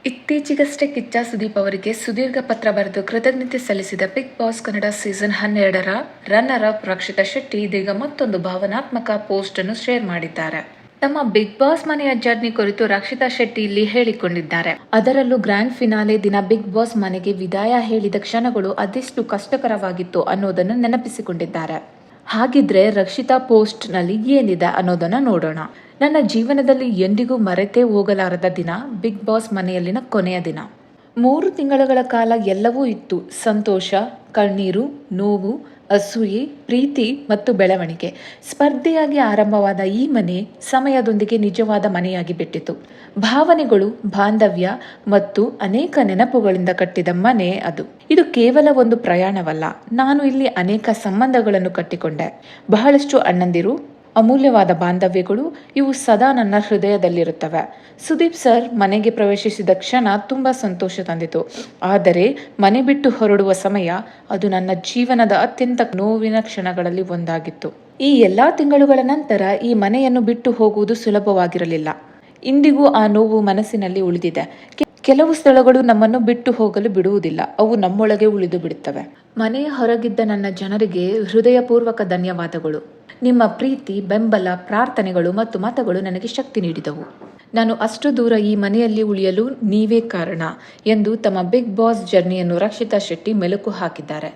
ಇತ್ತೀಚೆಗಷ್ಟೇ ಕಿಚ್ಚ ಸುದೀಪ್ ಅವರಿಗೆ ಸುದೀರ್ಘ ಪತ್ರ ಬರೆದು ಕೃತಜ್ಞತೆ ಸಲ್ಲಿಸಿದ ಬಿಗ್ ಬಾಸ್ ಕನ್ನಡ ಸೀಸನ್ 12ರ ರನ್ನರ್ ಅಪ್ ರಕ್ಷಿತಾ ಶೆಟ್ಟಿ ಇದೀಗ ಮತ್ತೊಂದು ಭಾವನಾತ್ಮಕ ಪೋಸ್ಟ್ ಅನ್ನು ಶೇರ್ ಮಾಡಿದ್ದಾರೆ. ತಮ್ಮ ಬಿಗ್ ಬಾಸ್ ಮನೆಯ ಜರ್ನಿ ಕುರಿತು ರಕ್ಷಿತಾ ಶೆಟ್ಟಿ ಇಲ್ಲಿ ಹೇಳಿಕೊಂಡಿದ್ದಾರೆ. ಅದರಲ್ಲೂ ಗ್ರ್ಯಾಂಡ್ ಫಿನಾಲೆ ದಿನ ಬಿಗ್ ಬಾಸ್ ಮನೆಗೆ ವಿದಾಯ ಹೇಳಿದ ಕ್ಷಣಗಳು ಅದೆಷ್ಟು ಕಷ್ಟಕರವಾಗಿತ್ತು ಅನ್ನೋದನ್ನು ನೆನಪಿಸಿಕೊಂಡಿದ್ದಾರೆ. ಹಾಗಿದ್ರೆ ರಕ್ಷಿತಾ ಪೋಸ್ಟ್ ನಲ್ಲಿ ಏನಿದೆ ಅನ್ನೋದನ್ನ ನೋಡೋಣ. ನನ್ನ ಜೀವನದಲ್ಲಿ ಎಂದಿಗೂ ಮರೆತೇ ಹೋಗಲಾರದ ದಿನ ಬಿಗ್ ಬಾಸ್ ಮನೆಯಲ್ಲಿನ ಕೊನೆಯ ದಿನ. 3 ತಿಂಗಳುಗಳ ಕಾಲ ಎಲ್ಲವೂ ಇತ್ತು. ಸಂತೋಷ, ಕಣ್ಣೀರು, ನೋವು, ಅಸೂಯೆ, ಪ್ರೀತಿ ಮತ್ತು ಬೆಳವಣಿಗೆ. ಸ್ಪರ್ಧೆಯಾಗಿ ಆರಂಭವಾದ ಈ ಮನೆ ಸಮಯದೊಂದಿಗೆ ನಿಜವಾದ ಮನೆಯಾಗಿ ಬಿಟ್ಟಿತು. ಭಾವನೆಗಳು, ಬಾಂಧವ್ಯ ಮತ್ತು ಅನೇಕ ನೆನಪುಗಳಿಂದ ಕಟ್ಟಿದ ಮನೆ ಅದು. ಇದು ಕೇವಲ ಒಂದು ಪ್ರಯಾಣವಲ್ಲ. ನಾನು ಇಲ್ಲಿ ಅನೇಕ ಸಂಬಂಧಗಳನ್ನು ಕಟ್ಟಿಕೊಂಡೆ. ಬಹಳಷ್ಟು ಅಣ್ಣಂದಿರು, ಅಮೂಲ್ಯವಾದ ಬಾಂಧವ್ಯಗಳು, ಇವು ಸದಾ ನನ್ನ ಹೃದಯದಲ್ಲಿರುತ್ತವೆ. ಸುದೀಪ್ ಸರ್ ಮನೆಗೆ ಪ್ರವೇಶಿಸಿದ ಕ್ಷಣ ತುಂಬಾ ಸಂತೋಷ ತಂದಿತು. ಆದರೆ ಮನೆ ಬಿಟ್ಟು ಹೊರಡುವ ಸಮಯ, ಅದು ನನ್ನ ಜೀವನದ ಅತ್ಯಂತ ನೋವಿನ ಕ್ಷಣಗಳಲ್ಲಿ ಒಂದಾಗಿತ್ತು. ಈ ಎಲ್ಲಾ ತಿಂಗಳುಗಳ ನಂತರ ಈ ಮನೆಯನ್ನು ಬಿಟ್ಟು ಹೋಗುವುದು ಸುಲಭವಾಗಿರಲಿಲ್ಲ. ಇಂದಿಗೂ ಆ ನೋವು ಮನಸ್ಸಿನಲ್ಲಿ ಉಳಿದಿದೆ. ಕೆಲವು ಸ್ಥಳಗಳು ನಮ್ಮನ್ನು ಬಿಟ್ಟು ಹೋಗಲು ಬಿಡುವುದಿಲ್ಲ. ಅವು ನಮ್ಮೊಳಗೆ ಉಳಿದು ಬಿಡುತ್ತವೆ. ಮನೆಯ ಹೊರಗಿದ್ದ ನನ್ನ ಜನರಿಗೆ ಹೃದಯಪೂರ್ವಕ ಧನ್ಯವಾದಗಳು. ನಿಮ್ಮ ಪ್ರೀತಿ, ಬೆಂಬಲ, ಪ್ರಾರ್ಥನೆಗಳು ಮತ್ತು ಮತಗಳು ನನಗೆ ಶಕ್ತಿ ನೀಡಿದವು. ನಾನು ಅಷ್ಟು ದೂರ ಈ ಮನೆಯಲ್ಲಿ ಉಳಿಯಲು ನೀವೇ ಕಾರಣ ಎಂದು ತಮ್ಮ ಬಿಗ್ ಬಾಸ್ ಜರ್ನಿಯನ್ನು ರಕ್ಷಿತಾ ಶೆಟ್ಟಿ ಮೆಲುಕು ಹಾಕಿದ್ದಾರೆ.